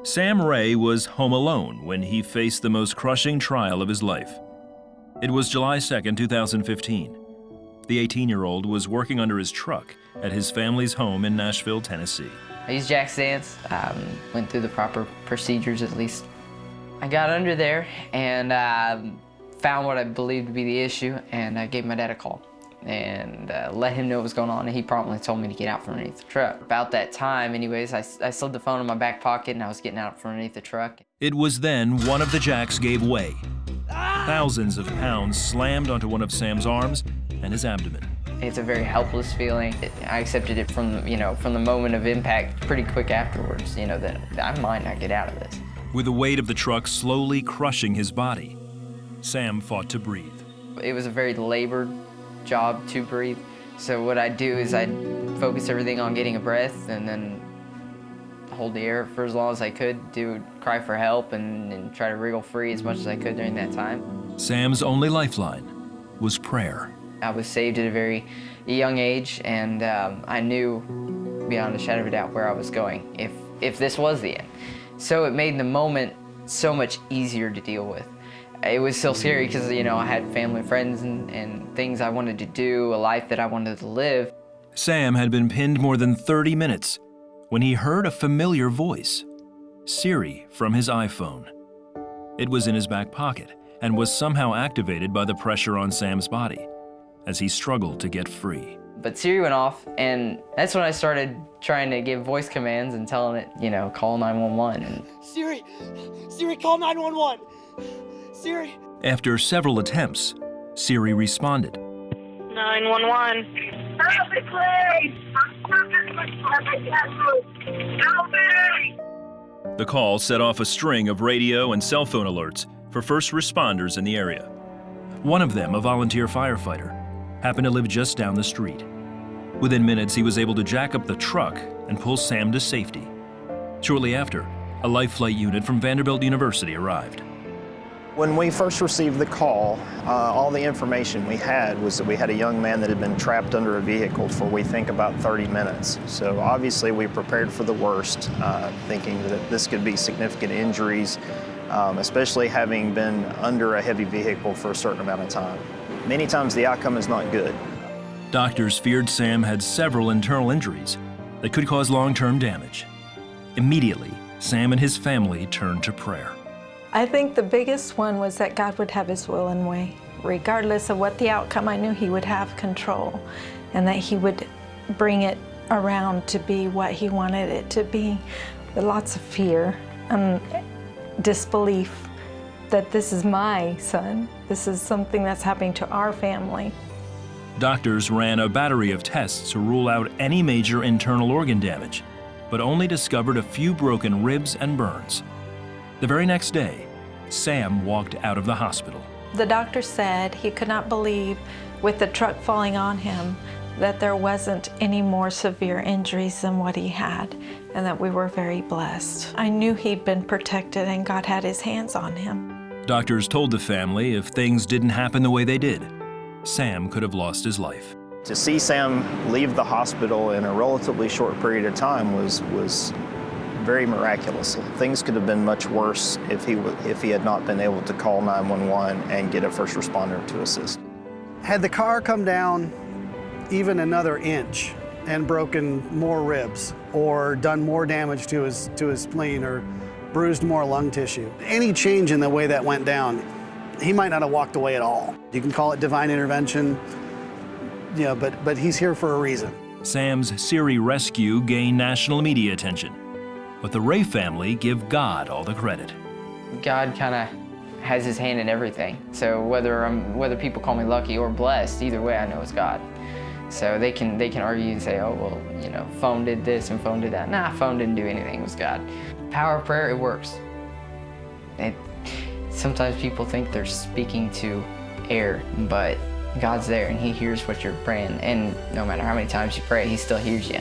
Sam Ray was home alone when he faced the most crushing trial of his life. It was July 2nd, 2015. The 18-year-old was working under his truck at his family's home in Nashville, Tennessee. I used jack stands, went through the proper procedures at least. I got under there and found what I believed to be the issue, and I gave my dad a call and let him know what was going on, and he promptly told me to get out from underneath the truck. About that time, anyways, I slid the phone in my back pocket and I was getting out from underneath the truck. It was then one of the jacks gave way. Thousands of pounds slammed onto one of Sam's arms and his abdomen. It's a very helpless feeling. I accepted it from the moment of impact pretty quick afterwards, that I might not get out of this. With the weight of the truck slowly crushing his body, Sam fought to breathe. It was a very labored job to breathe. So what I'd do is I'd focus everything on getting a breath and then hold the air for as long as I could, cry for help and try to wriggle free as much as I could during that time. Sam's only lifeline was prayer. I was saved at a very young age, and I knew beyond a shadow of a doubt where I was going if this was the end. So it made the moment so much easier to deal with. It was still scary because, I had family, friends, and things I wanted to do, a life that I wanted to live. Sam had been pinned more than 30 minutes when he heard a familiar voice, Siri from his iPhone. It was in his back pocket and was somehow activated by the pressure on Sam's body as he struggled to get free. But Siri went off, and that's when I started trying to give voice commands and telling it, call 911. And Siri, call 911. Siri. After several attempts, Siri responded. 911. Perfectly! Help me! The call set off a string of radio and cell phone alerts for first responders in the area. One of them, a volunteer firefighter, happened to live just down the street. Within minutes, he was able to jack up the truck and pull Sam to safety. Shortly after, a life flight unit from Vanderbilt University arrived. When we first received the call, all the information we had was that we had a young man that had been trapped under a vehicle for, we think, about 30 minutes. So obviously we prepared for the worst, thinking that this could be significant injuries, especially having been under a heavy vehicle for a certain amount of time. Many times the outcome is not good. Doctors feared Sam had several internal injuries that could cause long-term damage. Immediately, Sam and his family turned to prayer. I think the biggest one was that God would have his will and way. Regardless of what the outcome, I knew he would have control and that he would bring it around to be what he wanted it to be. But lots of fear and disbelief that this is my son. This is something that's happening to our family. Doctors ran a battery of tests to rule out any major internal organ damage, but only discovered a few broken ribs and burns. The very next day, Sam walked out of the hospital. The doctor said he could not believe, with the truck falling on him, that there wasn't any more severe injuries than what he had, and that we were very blessed. I knew he'd been protected and God had his hands on him. Doctors told the family if things didn't happen the way they did, Sam could have lost his life. To see Sam leave the hospital in a relatively short period of time was very miraculous. Things could have been much worse if he had not been able to call 911 and get a first responder to assist. Had the car come down even another inch and broken more ribs or done more damage to his spleen or bruised more lung tissue, any change in the way that went down, he might not have walked away at all. You can call it divine intervention, but he's here for a reason. Sam's Siri rescue gained national media attention, but the Ray family give God all the credit. God kind of has his hand in everything. So whether people call me lucky or blessed, either way I know it's God. So they can argue and say, oh, well, phone did this and phone did that. Nah, phone didn't do anything, it was God. Power of prayer, it works. Sometimes people think they're speaking to air, but God's there and he hears what you're praying. And no matter how many times you pray, he still hears you.